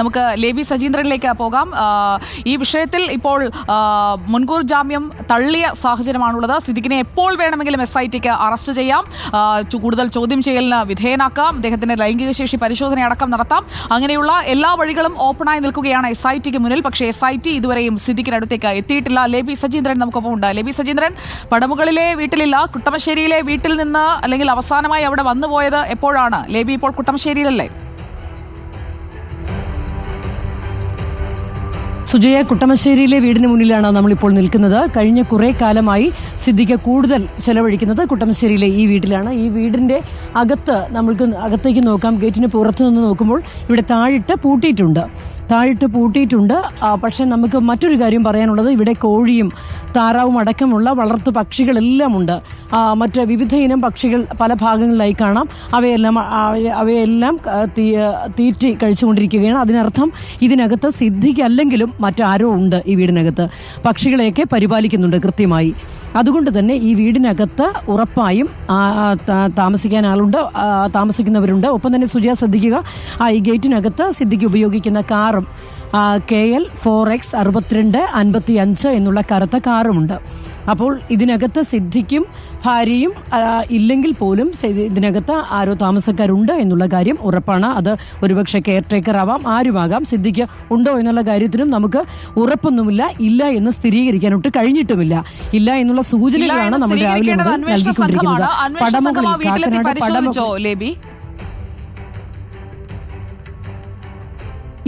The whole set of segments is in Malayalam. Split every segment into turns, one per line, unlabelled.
നമുക്ക് ലേബി സജീന്ദ്രനിലേക്ക് പോകാം. ഈ വിഷയത്തിൽ ഇപ്പോൾ മുൻകൂർ ജാമ്യം തള്ളിയ സാഹചര്യമാണുള്ളത്. സിദ്ദിഖിനെ എപ്പോൾ വേണമെങ്കിലും SITക്ക് അറസ്റ്റ് ചെയ്യാം, കൂടുതൽ ചോദ്യം ചെയ്യലിന് വിധേയനാക്കാം, അദ്ദേഹത്തിന്റെ ലൈംഗിക ശേഷി പരിശോധന അടക്കം നടത്താം. അങ്ങനെയുള്ള എല്ലാ വഴികളും ഓപ്പണായി നിൽക്കുകയാണ് SITക്ക് മുന്നിൽ. പക്ഷേ SIT ഇതുവരെയും സിദ്ദിഖിനടുത്തേക്ക് എത്തിയിട്ടില്ല. ലേബി സജീന്ദ്രൻ നമുക്കൊപ്പം ഉണ്ട്. ലേബി സജീന്ദ്രൻ, പടമുകളിലെ വീട്ടിലില്ല, കുട്ടമശ്ശേരിയിലെ വീട്ടിൽ നിന്ന് അല്ലെങ്കിൽ അവസാനമായി അവിടെ വന്നുപോയത് എപ്പോഴാണ്? ലേബി ഇപ്പോൾ കുട്ടമശ്ശേരിയിലല്ലേ?
സുജയ, കുട്ടമശ്ശേരിയിലെ വീടിന് മുന്നിലാണ് നമ്മളിപ്പോൾ നിൽക്കുന്നത്. കഴിഞ്ഞ കുറേ കാലമായി സിദ്ദിഖ് കൂടുതൽ ചെലവഴിക്കുന്നത് കുട്ടമശ്ശേരിയിലെ ഈ വീട്ടിലാണ്. ഈ വീടിൻ്റെ അകത്തേക്ക് നോക്കാം. ഗേറ്റിന് പുറത്തു നിന്ന് നോക്കുമ്പോൾ ഇവിടെ താഴിട്ട് പൂട്ടിയിട്ടുണ്ട്. പക്ഷേ നമുക്ക് മറ്റൊരു കാര്യം പറയാനുള്ളത്, ഇവിടെ കോഴിയും താറാവും അടക്കമുള്ള വളർത്തു പക്ഷികളെല്ലാം ഉണ്ട്. മറ്റ് വിവിധ ഇനം പക്ഷികൾ പല ഭാഗങ്ങളിലായി കാണാം. അവയെല്ലാം തീറ്റി കഴിച്ചുകൊണ്ടിരിക്കുകയാണ്. അതിനർത്ഥം ഇതിനകത്ത് സിദ്ദിഖ് അല്ലെങ്കിലും മറ്റാരോ ഉണ്ട് ഈ വീടിനകത്ത്. പക്ഷികളെയൊക്കെ പരിപാലിക്കുന്നുണ്ട് കൃത്യമായി. അതുകൊണ്ട് തന്നെ ഈ വീടിനകത്ത് ഉറപ്പായും താമസിക്കുന്നവരുണ്ട്. ഒപ്പം തന്നെ സുജയ ശ്രദ്ധിക്കുക, ഈ ഗേറ്റിനകത്ത് സിദ്ദിഖ് ഉപയോഗിക്കുന്ന കാറും KL 4X 6255 എന്നുള്ള കറുത്ത കാറുമുണ്ട്. അപ്പോൾ ഇതിനകത്ത് സിദ്ദിഖും ഭാര്യയും ഇല്ലെങ്കിൽ പോലും ഇതിനകത്ത് ആരോ താമസക്കാരുണ്ട് എന്നുള്ള കാര്യം ഉറപ്പാണ്. അത് ഒരുപക്ഷെ കെയർടേക്കർ ആവാം, ആരുമാകാം. സിദ്ദിഖ് ഉണ്ടോ എന്നുള്ള കാര്യത്തിനും നമുക്ക് ഉറപ്പൊന്നുമില്ല. ഇല്ല എന്ന് സ്ഥിരീകരിക്കാനൊട്ട് കഴിഞ്ഞിട്ടുമില്ല. ഇല്ല എന്നുള്ള സൂചനകളാണ് നമ്മൾ രാവിലെ മുതൽ നൽകിക്കൊണ്ടിരിക്കുന്നത്.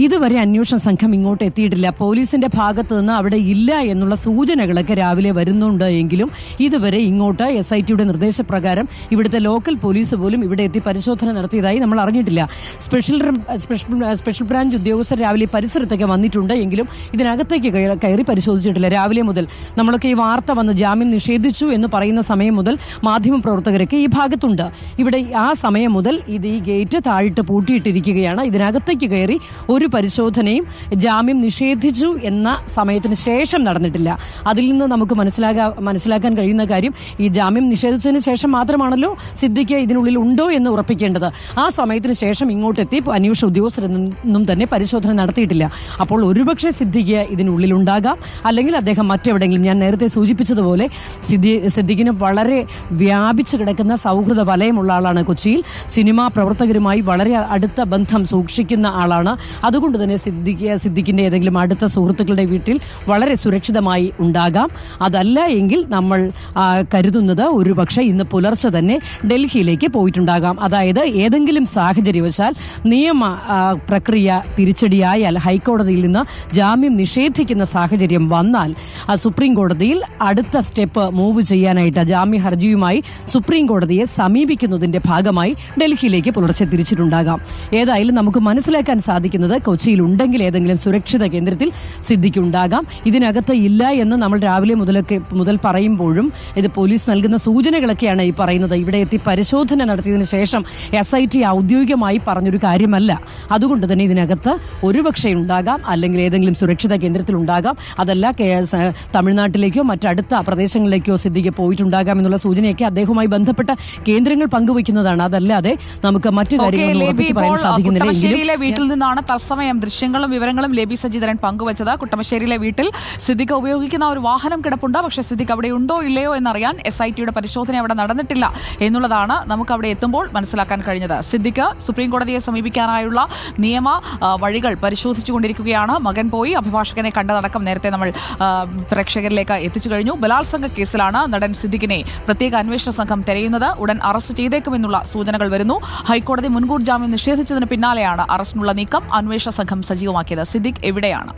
ഇതുവരെ അന്വേഷണ സംഘം ഇങ്ങോട്ട് എത്തിയിട്ടില്ല. പോലീസിന്റെ ഭാഗത്തു നിന്ന് അവിടെ ഇല്ല എന്നുള്ള സൂചനകളൊക്കെ രാവിലെ വരുന്നുണ്ട് എങ്കിലും ഇതുവരെ ഇങ്ങോട്ട് SITയുടെ നിർദ്ദേശപ്രകാരം ഇവിടുത്തെ ലോക്കൽ പോലീസ് പോലും ഇവിടെ എത്തി പരിശോധന നടത്തിയതായി നമ്മൾ അറിഞ്ഞിട്ടില്ല. സ്പെഷ്യൽ ബ്രാഞ്ച് ഉദ്യോഗസ്ഥർ രാവിലെ പരിസരത്തൊക്കെ വന്നിട്ടുണ്ട് എങ്കിലും ഇതിനകത്തേക്ക് കയറി പരിശോധിച്ചിട്ടില്ല. രാവിലെ മുതൽ നമ്മളൊക്കെ ഈ വാർത്ത വന്ന് ജാമ്യം നിഷേധിച്ചു എന്ന് പറയുന്ന സമയം മുതൽ മാധ്യമപ്രവർത്തകരൊക്കെ ഈ ഭാഗത്തുണ്ട്. ഇവിടെ ആ സമയം മുതൽ ഈ ഗേറ്റ് താഴിട്ട് പൂട്ടിയിട്ടിരിക്കുകയാണ്. ഇതിനകത്തേക്ക് കയറി ഒരു പരിശോധനയും ജാമ്യം നിഷേധിച്ചു എന്ന സമയത്തിന് ശേഷം നടന്നിട്ടില്ല. അതിൽ നിന്ന് നമുക്ക് മനസ്സിലാക്കാൻ കഴിയുന്ന കാര്യം, ഈ ജാമ്യം നിഷേധിച്ചതിന് ശേഷം മാത്രമാണല്ലോ സിദ്ദിഖ് ഇതിനുള്ളിൽ ഉണ്ടോ എന്ന് ഉറപ്പിക്കേണ്ടത്. ആ സമയത്തിന് ശേഷം ഇങ്ങോട്ടെത്തി അന്വേഷണ ഉദ്യോഗസ്ഥരൊന്നും തന്നെ പരിശോധന നടത്തിയിട്ടില്ല. അപ്പോൾ ഒരുപക്ഷെ സിദ്ദിഖ് ഇതിനുള്ളിലുണ്ടാകാം, അല്ലെങ്കിൽ അദ്ദേഹം മറ്റെവിടെയെങ്കിലും, ഞാൻ നേരത്തെ സൂചിപ്പിച്ചതുപോലെ സിദ്ദിഖിന് വളരെ വ്യാപിച്ചു കിടക്കുന്ന സൗഹൃദ വലയമുള്ള ആളാണ്. കൊച്ചിയിൽ സിനിമാ പ്രവർത്തകരുമായി വളരെ അടുത്ത ബന്ധം സൂക്ഷിക്കുന്ന ആളാണ്. അതുകൊണ്ട് തന്നെ സിദ്ദിഖിന്റെ ഏതെങ്കിലും അടുത്ത സുഹൃത്തുക്കളുടെ വീട്ടിൽ വളരെ സുരക്ഷിതമായി ഉണ്ടാകാം. അതല്ല എങ്കിൽ നമ്മൾ കരുതുന്നത് ഒരുപക്ഷെ ഇന്ന് പുലർച്ചെ തന്നെ ഡൽഹിയിലേക്ക് പോയിട്ടുണ്ടാകാം. അതായത് ഏതെങ്കിലും സാഹചര്യവശാൽ നിയമ പ്രക്രിയ തിരിച്ചടിയായാൽ ഹൈക്കോടതിയിൽ നിന്ന് ജാമ്യം നിഷേധിക്കുന്ന സാഹചര്യം വന്നാൽ സുപ്രീം കോടതിയിൽ അടുത്ത സ്റ്റെപ്പ് മൂവ് ചെയ്യാനായിട്ട് ജാമ്യ ഹർജിയുമായി സുപ്രീം കോടതിയെ സമീപിക്കുന്നതിന്റെ ഭാഗമായി ഡൽഹിയിലേക്ക് പുലർച്ചെ തിരിച്ചിട്ടുണ്ടാകാം. ഏതായാലും നമുക്ക് മനസ്സിലാക്കാൻ സാധിക്കുന്നത്, കൊച്ചിയിൽ ഉണ്ടെങ്കിൽ ഏതെങ്കിലും സുരക്ഷിത കേന്ദ്രത്തിൽ സിദ്ദിഖ് ഉണ്ടാകാം. ഇതിനകത്ത് ഇല്ല എന്ന് നമ്മൾ രാവിലെ മുതൽ പറയുമ്പോഴും ഇത് പോലീസ് നൽകുന്ന സൂചനകളൊക്കെയാണ് ഈ പറയുന്നത്. ഇവിടെ എത്തി പരിശോധന നടത്തിയതിനു ശേഷം SIT ഔദ്യോഗികമായി പറഞ്ഞൊരു കാര്യമല്ല. അതുകൊണ്ട് തന്നെ ഇതിനകത്ത് ഒരുപക്ഷെ ഉണ്ടാകാം, അല്ലെങ്കിൽ ഏതെങ്കിലും സുരക്ഷിത കേന്ദ്രത്തിൽ ഉണ്ടാകാം. അതല്ല തമിഴ്നാട്ടിലേക്കോ മറ്റടുത്ത പ്രദേശങ്ങളിലേക്കോ സിദ്ദിഖ് പോയിട്ടുണ്ടാകാം എന്നുള്ള സൂചനയൊക്കെ അദ്ദേഹവുമായി ബന്ധപ്പെട്ട കേന്ദ്രങ്ങൾ പങ്കുവയ്ക്കുന്നതാണ്. അതല്ലാതെ നമുക്ക് മറ്റു കാര്യങ്ങൾ ഉറപ്പിച്ച് പറയാൻ സാധിക്കുന്നില്ല.
വീട്ടിൽ നിന്നാണ് തത്സമയം ദൃശ്യങ്ങളും വിവരങ്ങളും ലേബി സജീന്ദ്രൻ പങ്കുവച്ചത്. കുട്ടമശ്ശേരിയിലെ വീട്ടിൽ സിദ്ദിഖ് ഉപയോഗിക്കുന്ന ഒരു വാഹനം കിടപ്പുണ്ട്. പക്ഷേ സിദ്ദിഖ് അവിടെ ഉണ്ടോ ഇല്ലയോ എന്നറിയാൻ SITയുടെ പരിശോധന അവിടെ നടന്നിട്ടില്ല എന്നുള്ളതാണ് നമുക്ക് അവിടെ എത്തുമ്പോൾ മനസ്സിലാക്കാൻ കഴിഞ്ഞത്. സിദ്ദിഖ് സുപ്രീം കോടതിയെ സമീപിക്കാനായുള്ള നിയമ വഴികൾ പരിശോധിച്ചുകൊണ്ടിരിക്കുകയാണ്. മകൻ പോയി അഭിഭാഷകനെ കണ്ടതടക്കം നേരത്തെ നമ്മൾ പ്രേക്ഷകരിലേക്ക് എത്തിച്ചു കഴിഞ്ഞു. ബലാത്സംഗ കേസിലാണ് നടൻ സിദ്ദിഖിനെ പ്രത്യേക അന്വേഷണ സംഘം തെരയുന്നത്. ഉടൻ അറസ്റ്റ് ചെയ്തേക്കുമെന്നുള്ള സൂചനകൾ വരുന്നു. ഹൈക്കോടതി മുൻകൂർ ജാമ്യം നിഷേധിച്ചതിന് പിന്നാലെയാണ് അറസ്റ്റിനുള്ള നീക്കം അന്വേഷണ സംഘം സജീവമാക്കിയത്. സിദ്ദിഖ് എവിടെയാണ്?